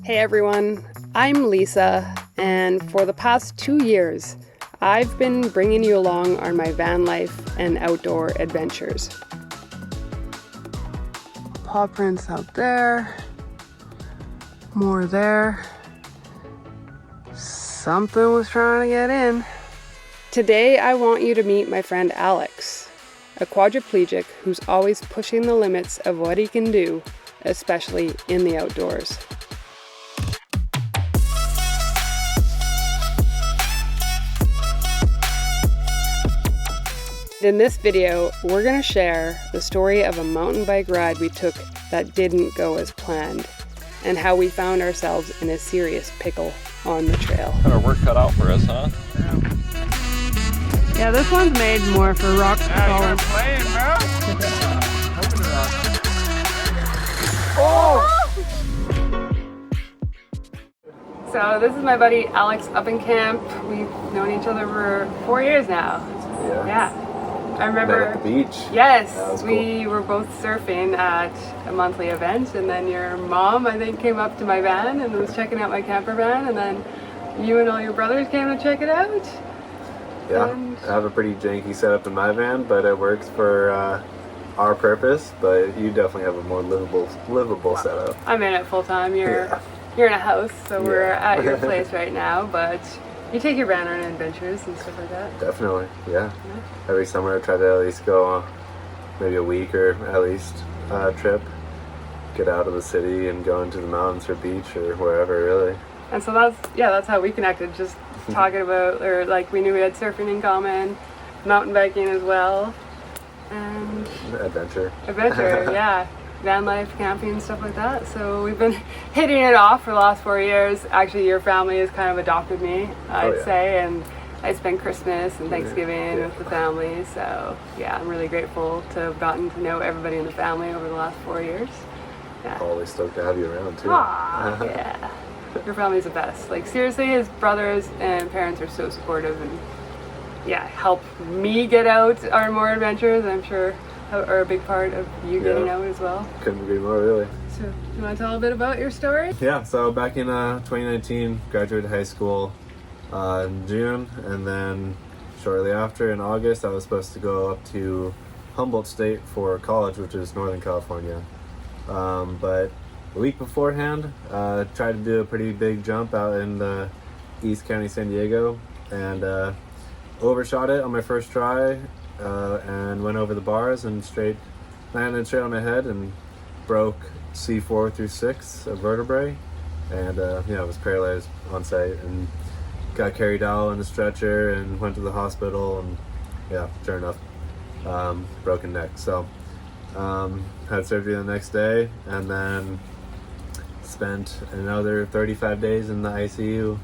Hey everyone, I'm Lisa, and for the past 2 years, I've been bringing you along on my van life and outdoor adventures. Paw prints out there, more there. Something was trying to get in. Today I want you to meet my friend Alex, a quadriplegic who's always pushing the limits of what he can do, especially in the outdoors. In this video, we're going to share the story of a mountain bike ride we took that didn't go as planned, and how we found ourselves in a serious pickle on the trail. Got our work cut out for us, huh? Yeah, this one's made more for rock crawling. So this is my buddy Alex Uppenkamp. We've known each other for 4 years now. Yeah. I remember at the beach. Yes, we cool. were both surfing at a monthly event, and then your mom, I think, came up to my van and was checking out my camper van, and then you and all your brothers came to check it out. Yeah, And I have a pretty janky setup in my van, but it works for our purpose. But you definitely have a more livable setup. I'm in it full time. You're in a house, so we're at your place right now, but you take your van on adventures and stuff like that. Definitely, yeah. Every summer I try to at least go maybe a week or at least trip. Get out of the city and go into the mountains or beach or wherever, really. And so that's how we connected, just talking about, or like we knew we had surfing in common, mountain biking as well, and Adventure, yeah. Van life, camping, stuff like that. So we've been hitting it off for the last 4 years. Actually, your family has kind of adopted me, I'd say, and I spend Christmas and Thanksgiving with the family. So yeah, I'm really grateful to have gotten to know everybody in the family over the last 4 years. Yeah. Always stoked to have you around too. Aww, yeah. Your family's the best. Like seriously, his brothers and parents are so supportive and help me get out on more adventures. I'm sure are a big part of you getting out as well. Couldn't agree more, really. So, you want to tell a bit about your story? Yeah, so back in 2019, graduated high school in June, and then shortly after, in August, I was supposed to go up to Humboldt State for college, which is Northern California. But a week beforehand, tried to do a pretty big jump out in the East County, San Diego, and overshot it on my first try. And went over the bars and landed straight on my head and broke C4 through 6 a vertebrae, and I was paralyzed on site and got carried out on a stretcher and went to the hospital, and sure enough, broken neck. So had surgery the next day, and then spent another 35 days in the ICU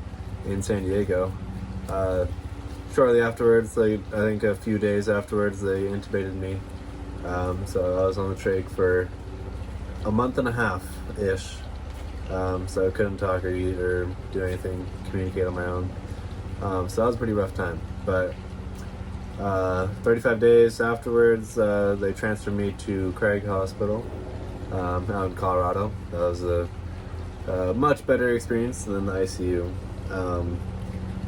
in San Diego. Shortly afterwards, I think a few days afterwards, they intubated me. So I was on the trach for a month and a half-ish. So I couldn't talk or eat or do anything, communicate on my own. So that was a pretty rough time. But 35 days afterwards, they transferred me to Craig Hospital out in Colorado. That was a much better experience than the ICU.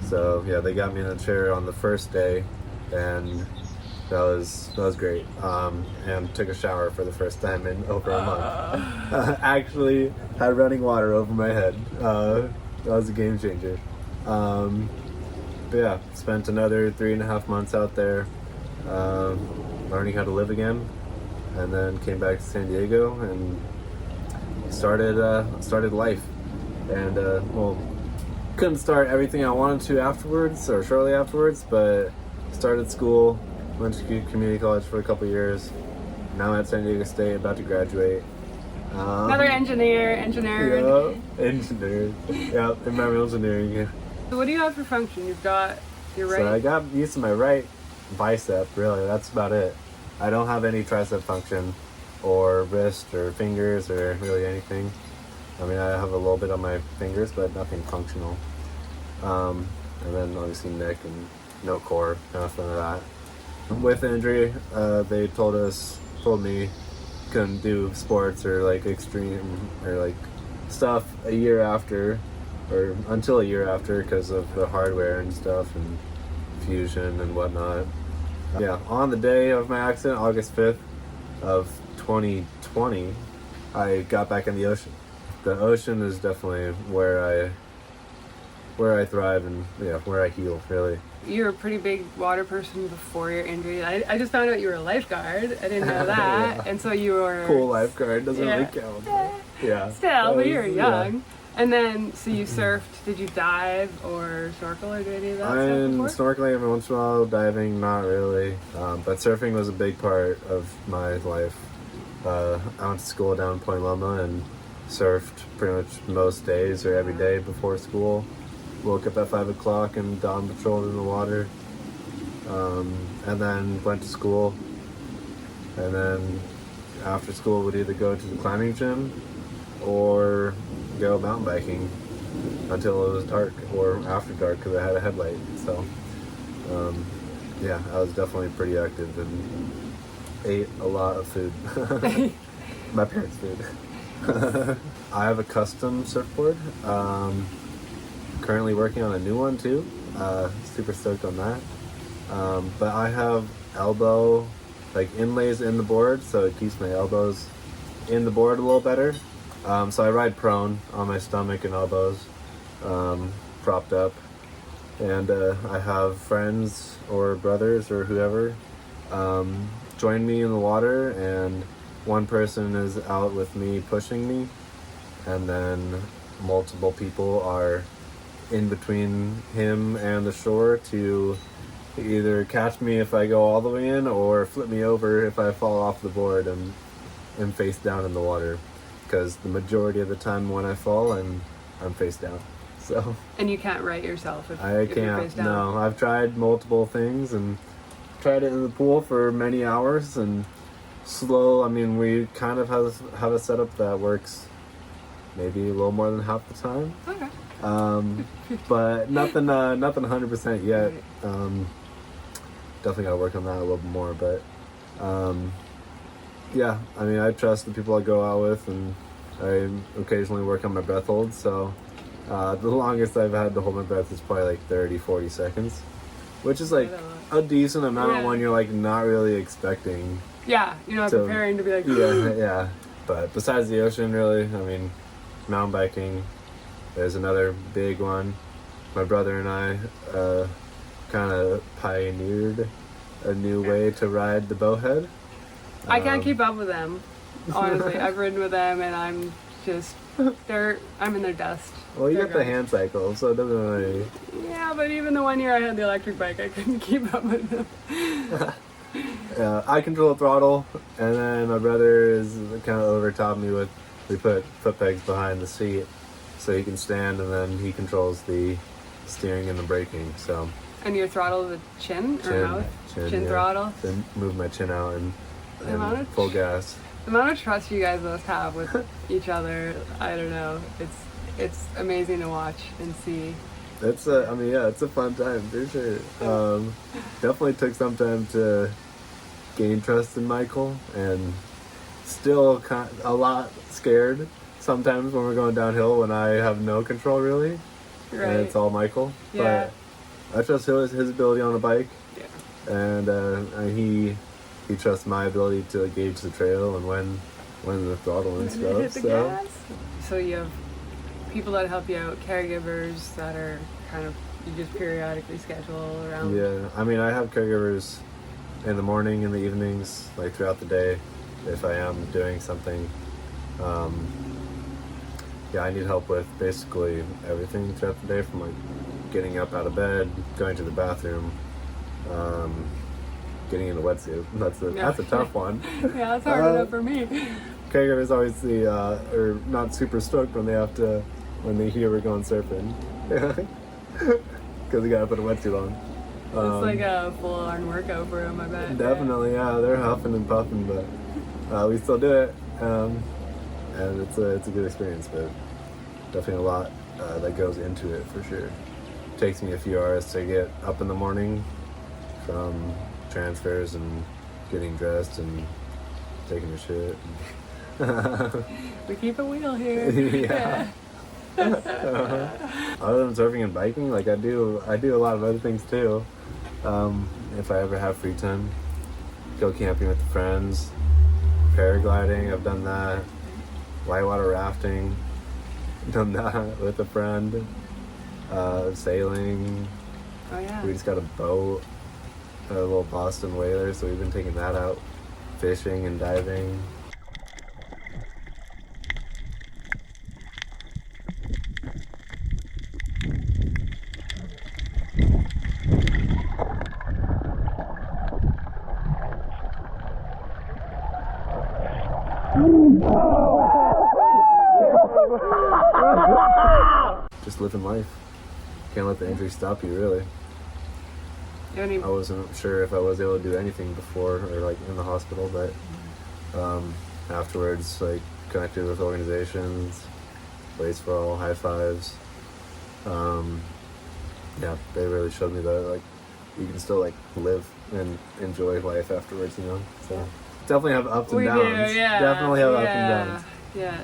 So they got me in a chair on the first day, and that was great. And took a shower for the first time in over a month. Actually had running water over my head. That was a game changer. But spent another 3.5 months out there, learning how to live again, and then came back to San Diego and started life. And couldn't start everything I wanted to afterwards or shortly afterwards, but started school, went to community college for a couple years. Now I'm at San Diego State, about to graduate. Another engineer. Engineer. Environmental engineering. So what do you have for function? You've got your right. So I got used to my right bicep, really. That's about it. I don't have any tricep function or wrist or fingers or really anything. I mean, I have a little bit on my fingers, but nothing functional. And then obviously neck and no core, nothing of that. With the injury, they told me couldn't do sports or like extreme or like stuff a year after, or until a year after, because of the hardware and stuff and fusion and whatnot. Yeah, on the day of my accident, August 5th of 2020, I got back in the ocean. The ocean is definitely where I thrive and where I heal, really. You were a pretty big water person before your injury. I just found out you were a lifeguard. I didn't know that. Yeah. And so you were... Pool lifeguard doesn't really count. Yeah. Still, but you were young. Yeah. And then, so you surfed. Did you dive or snorkel or do any of that stuff before? Snorkeling every once in a while, diving, not really. But surfing was a big part of my life. I went to school down in Point Loma and surfed pretty much most days or every day before school. Woke up at 5 o'clock and dawn patrolled in the water. And then went to school. And then after school would either go to the climbing gym or go mountain biking until it was dark or after dark because I had a headlight. So I was definitely pretty active and ate a lot of food. My parents' food. I have a custom surfboard. Currently working on a new one too. Super stoked on that. But I have elbow inlays in the board, so it keeps my elbows in the board a little better. So I ride prone on my stomach and elbows, propped up. And I have friends or brothers or whoever join me in the water, and one person is out with me pushing me, and then multiple people are in between him and the shore to either catch me if I go all the way in or flip me over if I fall off the board and am face down in the water, because the majority of the time when I fall I'm face down. So and you can't right yourself if you're face down. No, I've tried multiple things and tried it in the pool for many hours and we kind of have a setup that works maybe a little more than half the time. Okay. But nothing 100% yet. Definitely gotta work on that a little bit more, but I trust the people I go out with, and I occasionally work on my breath holds, so the longest I've had to hold my breath is probably 30-40 seconds, which is a decent amount when you're not really expecting. Yeah, you're not preparing to be like... Yeah. But besides the ocean, really, mountain biking, there's another big one. My brother and I kind of pioneered a new way to ride the bowhead. I can't keep up with them, honestly. I've ridden with them and I'm just... I'm in their dust. Well, you got the hand cycle, so it doesn't really... Yeah, but even the 1 year I had the electric bike, I couldn't keep up with them. I control the throttle, and then my brother is kind of over top me with... We put foot pegs behind the seat so he can stand, and then he controls the steering and the braking, so... And your throttle the chin or mouth? Chin throttle? Then move my chin out and full gas. The amount of trust you guys must have with each other, I don't know. It's amazing to watch and see. It's a fun time for sure. Definitely took some time to gain trust in Michael, and still a lot scared sometimes when we're going downhill when I have no control really, right. And it's all Michael. Yeah. But I trust his ability on the bike, and he trusts my ability to gauge the trail and when the throttle and stuff. Hit the gas. So you have people that help you out, caregivers that are kind of you just periodically schedule around. Yeah, I have caregivers in the morning, in the evenings, throughout the day, if I am doing something. I need help with basically everything throughout the day, from getting up out of bed, going to the bathroom, getting in a wetsuit. That's a tough one. Yeah, it's hard enough for me. Caregivers obviously are not super stoked when they hear we're going surfing, because we gotta put a wetsuit on. It's a full-on workout for them, I bet. Definitely, yeah. They're huffing and puffing, but we still do it, and it's a good experience. But definitely a lot that goes into it for sure. It takes me a few hours to get up in the morning from transfers and getting dressed and taking a shit. We keep a wheel here. Yeah. Other than surfing and biking, like I do a lot of other things too. If I ever have free time, go camping with friends, paragliding, I've done that, whitewater rafting, done that with a friend, sailing. Oh yeah. We just got a boat, a little Boston whaler, so we've been taking that out, fishing and diving. Just living life. Can't let the injury stop you, really. I wasn't sure if I was able to do anything before or like in the hospital, but afterwards, like connected with organizations, Blaze for All, high fives. Yeah, they really showed me that like you can still like live and enjoy life afterwards, you know. So definitely have ups and downs. Definitely have ups and downs. Yeah.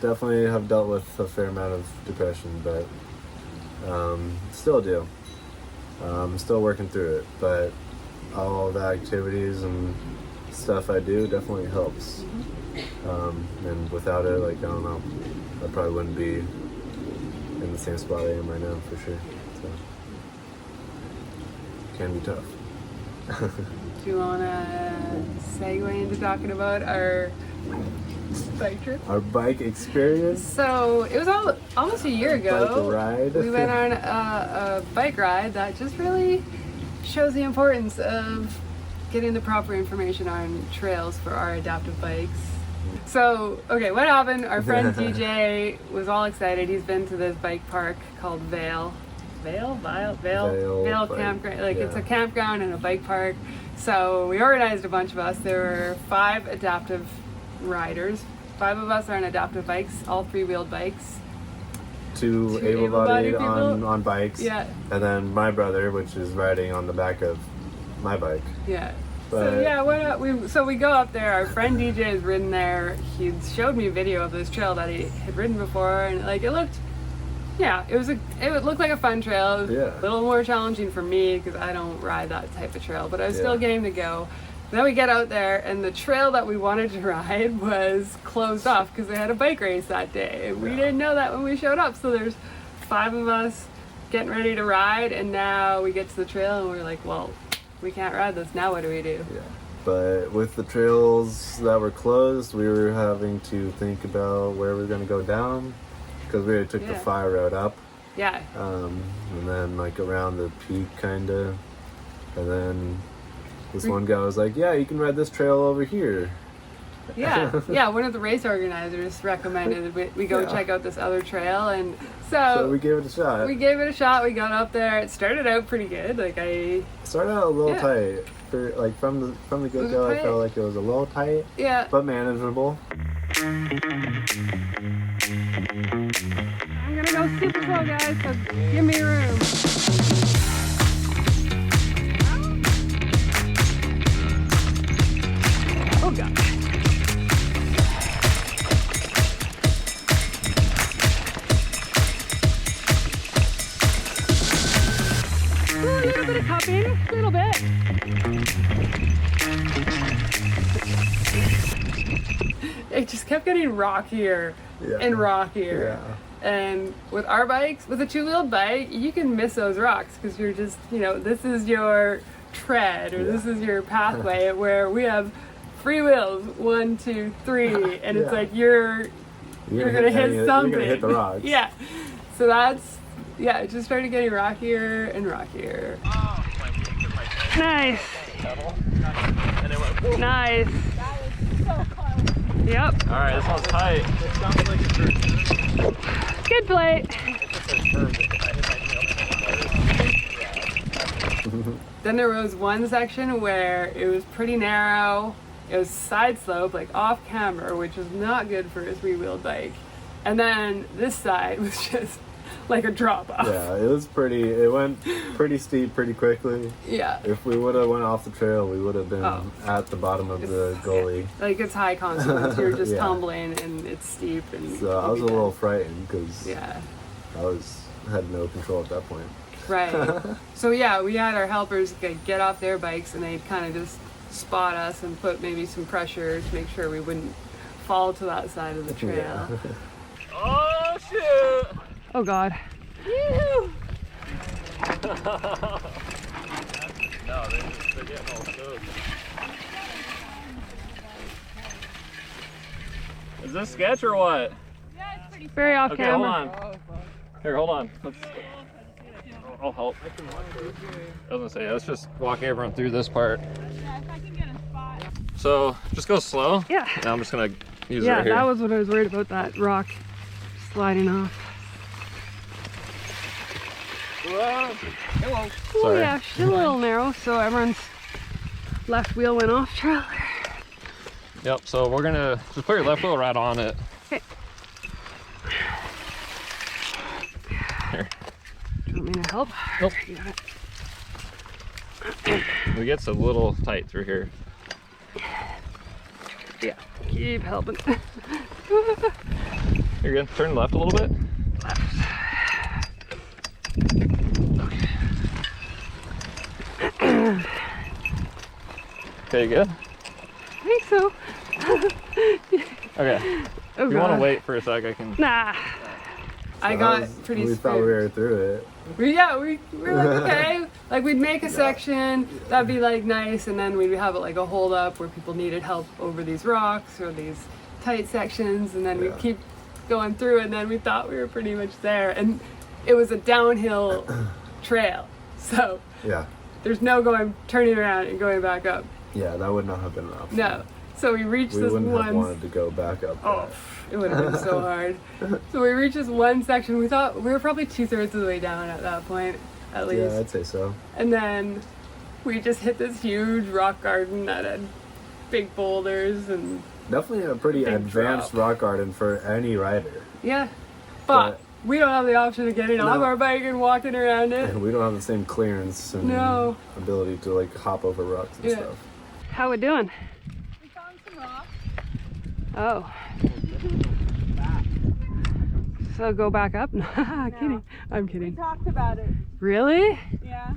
Definitely have dealt with a fair amount of depression, but still do. Still working through it, but all the activities and stuff I do definitely helps. And without it, like I don't know, I probably wouldn't be in the same spot I am right now for sure. So can be tough. Do you want to segue into talking about our bike trip? Our bike experience. So it was almost a year ago. Bike ride. We went on a bike ride that just really shows the importance of getting the proper information on trails for our adaptive bikes. So, okay, what happened? Our friend DJ was all excited. He's been to this bike park called Vale campground. Like it's a campground and a bike park. So we organized a bunch of us. There were 5 adaptive riders. 5 of us are on adaptive bikes, all 3-wheeled bikes. 2 able-bodied on bikes. Yeah. And then my brother, which is riding on the back of my bike. Yeah. But so yeah, we go up there. Our friend DJ has ridden there. He showed me a video of this trail that he had ridden before, and like it looked like a fun trail. It was a little more challenging for me because I don't ride that type of trail, but I was still game to go. Then we get out there, and the trail that we wanted to ride was closed off because they had a bike race that day. And we didn't know that when we showed up. So there's 5 of us getting ready to ride, and now we get to the trail, and we're like, well, we can't ride this. Now what do we do? Yeah. But with the trails that were closed, we were having to think about where we were going to go down because we already took the fire road up. Yeah. And then like around the peak, kind of, and then. This one guy was like, yeah, you can ride this trail over here. Yeah, one of the race organizers recommended we go check out this other trail, and so we gave it a shot. We got up there. It started out pretty good. Like it started out a little tight. From the get-go, I felt like it was a little tight. Yeah. But manageable. I'm gonna go super slow, guys, so give me room. Oh god. A little bit of cupping, a little bit. It just kept getting rockier and rockier. Yeah. And with our bikes, with a 2-wheeled bike, you can miss those rocks because you're just, this is your tread or this is your pathway where we have 3 wheels, 1, 2, 3, and it's like you're gonna hit something. You're gonna hit the rocks. Yeah. So it just started getting rockier and rockier. Nice. Nice. Yep. All right, this one's tight. It sounds like it's good play. Then there was one section where it was pretty narrow. It was side slope, like off camber, which is not good for a 3-wheeled bike. And then this side was just like a drop off. Yeah, it went pretty steep pretty quickly. Yeah. If we would have went off the trail, we would have been at the bottom of the gully. Yeah. Like it's high consequence. You're just Yeah. tumbling and it's steep. And So I was a little frightened because yeah. I had no control at that point. Right. So yeah, we had our helpers get off their bikes and they'd kind of just spot us and put maybe some pressure to make sure we wouldn't fall to that side of the trail. Yeah. Oh shit! Oh God. No, they're getting all stoked. Is this sketch or what? Very off Okay, camera. hold on. Here, hold on. I'll help. I was gonna say, let's just walk everyone through this part. Yeah, if I can get a spot. So, just go slow. Yeah. Now I'm just gonna use it Yeah, right here. that was what I was worried about, that rock sliding off. Hello. Oh Sorry. yeah, she's a little narrow, so everyone's left wheel went off trail. Yep, so we're gonna just put your left wheel right on it. Okay. Here. Do you want me to help? Nope. You got it. It gets a little tight through here. Yeah, keep helping. You're good. Turn left a little bit. Okay, you good? I think so. Okay. Oh If you want God. to wait for a sec, I can. Nah. I got pretty We thought we spooked. were through it. We were like, okay. Like we'd make a section, that'd be like nice, and then we'd have it like a hold up where people needed help over these rocks or these tight sections, and then we'd keep going through, and then we thought we were pretty much there. And it was a downhill trail. So Yeah. there's no turning around and going back up. Yeah, that would not have been an option. No. So we reached We this wouldn't have one. wanted to go back up. Oh, it would have been so hard. So we reached this one section. We thought we were probably 2/3 of the way down at that point, at least. Yeah, I'd say so. And then we just hit this huge rock garden that had big boulders and Definitely a pretty Big advanced drop. rock garden for any rider. yeah. But But- we don't have the option of getting off No. our bike and walking around it. And we don't have the same clearance and No. ability to like hop over rocks and Yeah. stuff. How we doing? We found some rocks. Oh. So go back up? No, kidding. I'm We kidding. talked about it. Really? Yeah.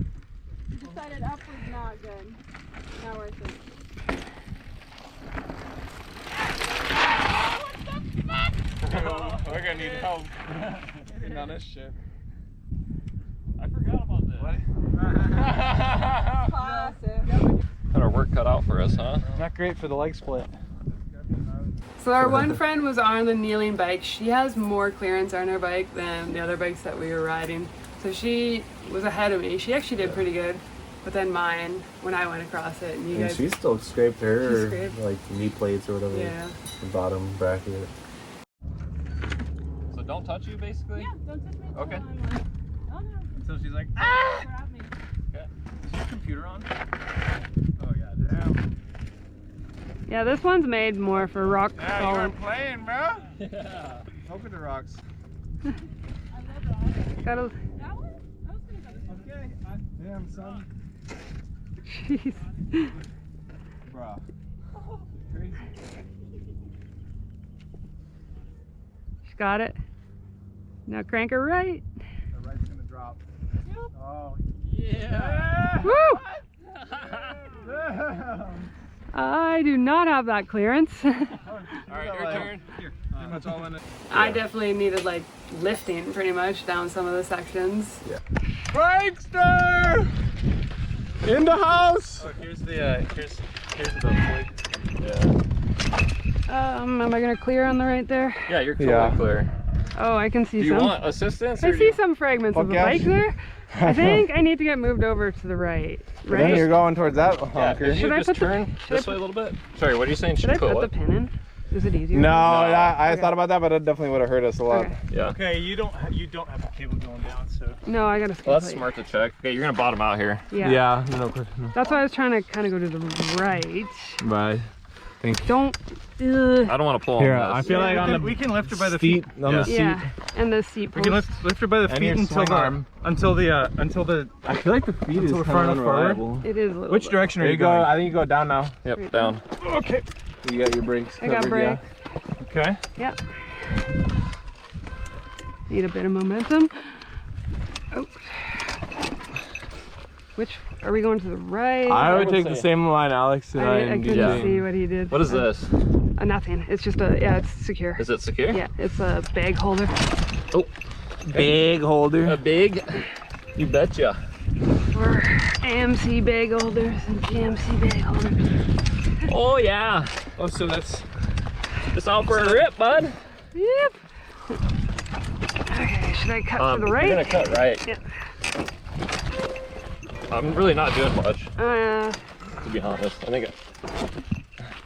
We decided up was not good. Not worth it. We're gonna need help. Getting on this shit. I forgot about this. Classic. Got our work cut out for us, huh? Not great for the leg split. So our one friend was on the kneeling bike. She has more clearance on her bike than the other bikes that we were riding. So she was ahead of me. She actually did pretty good. But then mine, when I went across it, and you And guys, she still scraped her She scraped. like knee plates or whatever. yeah. The bottom bracket. So don't touch you, basically? Yeah, don't touch me. until Okay. I'm like, oh no, So she's like, grab me. Okay. Is your computer on? oh yeah, damn. Yeah, this one's made more for rock Yeah, crawling. you're playing, bro. Yeah. Look at the rocks. I love rocks. Gotta, That one? I was gonna go this one. Okay. Damn, son. jeez. Bro. Crazy. She's got it. Now crank her right. The right's gonna drop. Oh. Yeah. Woo! Damn. I do not have that clearance. All right, your turn. Here, pretty much all in it. I definitely needed like lifting pretty much down some of the sections. Prankster! In the house! Oh, here's the Yeah. Am I gonna clear on the right there? Yeah, you're totally Yeah. clear. Oh, I can see Do you some. want assistance? I or do see you- some fragments of Fuck the yeah. bike there. I think I need to get moved over to the right. But then Right? you're going towards that Yeah, honker. if you Should I just put the- turn should I this way a little bit? Sorry, what are you saying? Should I put put what? the pin in? Is it easier? No, I Okay. thought about that, but it definitely would have hurt us a lot. Okay. Yeah. Okay, you don't have the cable going down, so No, I gotta skip Well, that's it. smart to check. Okay, you're gonna bottom out here. Yeah. no. That's why I was trying to kind of go to the right. Right. Thank you. Don't. I don't want to pull Here, on I this. feel like on the we can lift her by the feet. on Yeah. the seat. Yeah, and the seat We post. can lift her by the And feet your until swing the arm. until the. I feel like the feet is Until we're kind far of enough forward. unreliable. It is a little Which bit. direction are There you you go. going? I think you go down now. Yep, down. Okay. You got your brakes. I got covered, brakes. Okay. Yeah. Need a bit of momentum. Oh. Which are we going to the right? I would would take say- the same line Alex and I I am couldn't Yeah. see what he did. What is this? Nothing. It's just a it's secure. Is it secure? Yeah, it's a bag holder. Oh, Big holder. a big. You betcha. For AMC bag holders and GMC bag holders. Oh yeah. Oh, so that's. It's out for a rip, bud. Yep. Okay, should I cut to the We're right? gonna cut right. Yeah. I'm really not doing much, Uh, to be honest. I think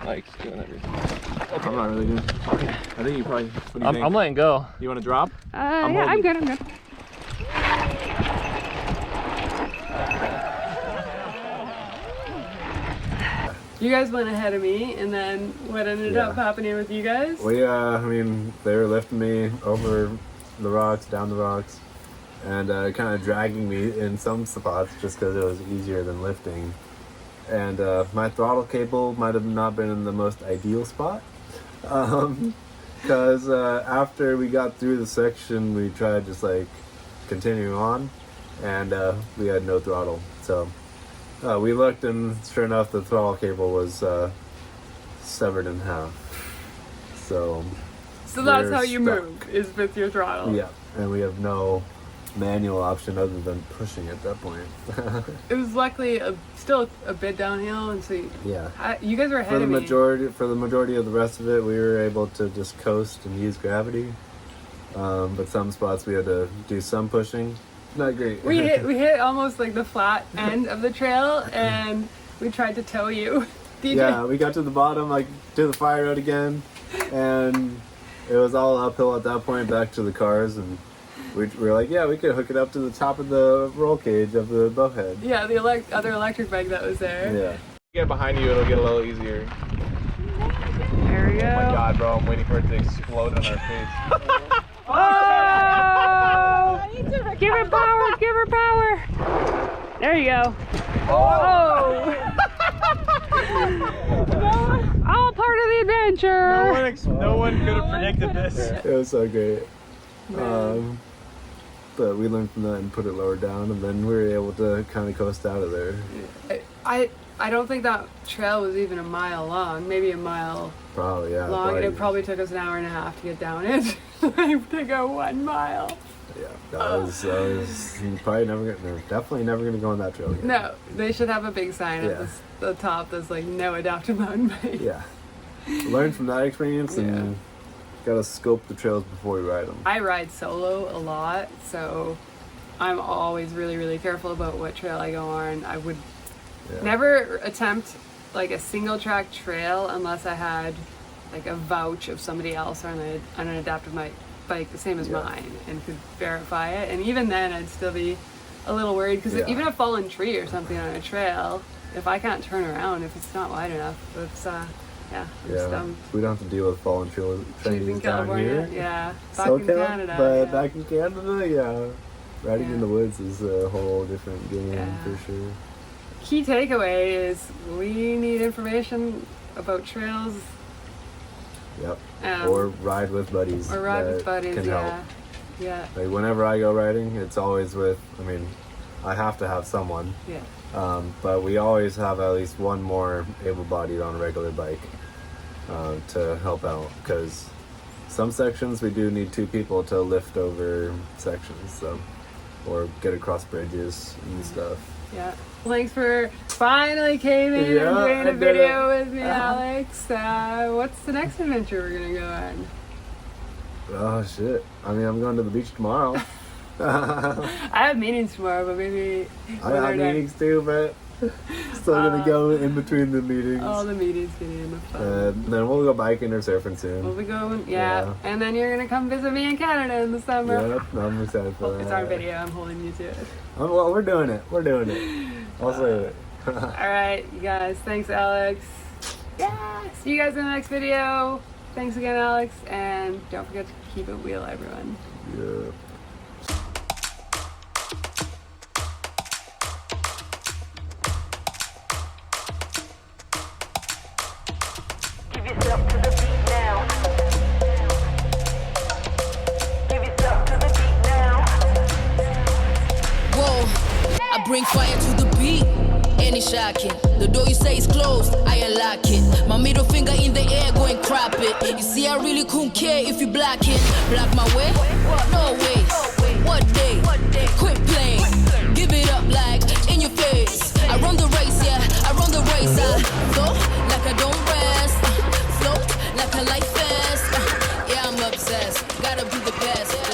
Mike's doing everything. I'm not really good. I think you probably. What do you think? I'm letting go. You want to drop? yeah, I'm holding. good, I'm good. You guys went ahead of me, and then what ended Yeah. up happening with you guys? Well, yeah, I mean, they were lifting me over the rocks, down the rocks, and kind of dragging me in some spots just because it was easier than lifting. And my throttle cable might have not been in the most ideal spot. Because after we got through the section, we tried just like continuing on, and we had no throttle. So we looked, and sure enough, the throttle cable was severed in half. So that's we're how you stuck. move, is with your throttle. Yeah, and we have no manual option other than pushing at that point. It was luckily still a bit downhill, and so Yeah. you guys were ahead For the of me. majority of the rest of it, we were able to just coast and use gravity. But some spots we had to do some pushing. Not great. We hit almost like the flat end of the trail, and we tried to tow you. DJ. Yeah, we got to the bottom, like to the fire road again, and it was all uphill at that point back to the cars, and we were like, yeah, we could hook it up to the top of the roll cage of the bowhead. Yeah, the other electric bike that was there. Yeah. Get behind you, it'll get a little easier. There we go. Oh my god, bro, I'm waiting for it to explode on our face. Oh! Give her power! Give her power! There you go. Oh! All part of the adventure. No one could have predicted this. It was so great. But we learned from that and put it lower down, and then we were able to kind of coast out of there. I don't think that trail was even a mile long. Maybe a mile Probably, yeah. long, and it probably took us an hour and a half to get down it. To go 1 mile. Yeah, that was probably definitely never gonna go on that trail again. No, they should have a big sign at the top that's like no adaptive mountain bike. Yeah. Learn from that experience and gotta scope the trails before we ride them. I ride solo a lot, so I'm always really, really careful about what trail I go on. I would never attempt like a single track trail unless I had like a vouch of somebody else on an adaptive bike the same as mine and could verify it. And even then I'd still be a little worried because even a fallen tree or something on a trail, if I can't turn around, if it's not wide enough, it's We don't have to deal with fallen trees in down California. here. Yeah, back SoCal, in Canada. but back in Canada, riding in the woods is a whole different game for sure. Key takeaway is we need information about trails. Yep. Or ride with buddies. Or ride with that buddies, can help. Yeah. Like whenever I go riding, it's always with. I mean, I have to have someone. Yeah. But we always have at least one more able-bodied on a regular bike to help out, because some sections we do need 2 people to lift over sections, so or get across bridges and stuff. Yeah. Thanks for finally caving and doing a video with me, Alex. What's the next adventure we're gonna go on? Oh shit! I mean, I'm going to the beach tomorrow. I have meetings tomorrow, but maybe I have meetings too, but still gonna go in between the meetings. all the meetings getting in the fun. Then we'll go biking or surfing soon. We'll be going, and then you're gonna come visit me in Canada in the summer. Yep, I'm excited for that. It's our video. I'm holding you to it. Well, we're doing it. I'll say it. All right, you guys. Thanks, Alex. Yeah. See you guys in the next video. Thanks again, Alex, and don't forget to keep it wheel, everyone. Yeah. Give yourself to the beat now. Give yourself to the beat now. Whoa, I bring fire to the beat. Any shocking. The door you say is closed, I unlock it. My middle finger in the air, go and crop it. You see, I really couldn't care if you block it. Block my way? No way. What day? Quit playing. Give it up like in your face. I run the race, yeah, I run the race. I go like I don't rest. Float like I like fast. Yeah, I'm obsessed. Gotta be the best.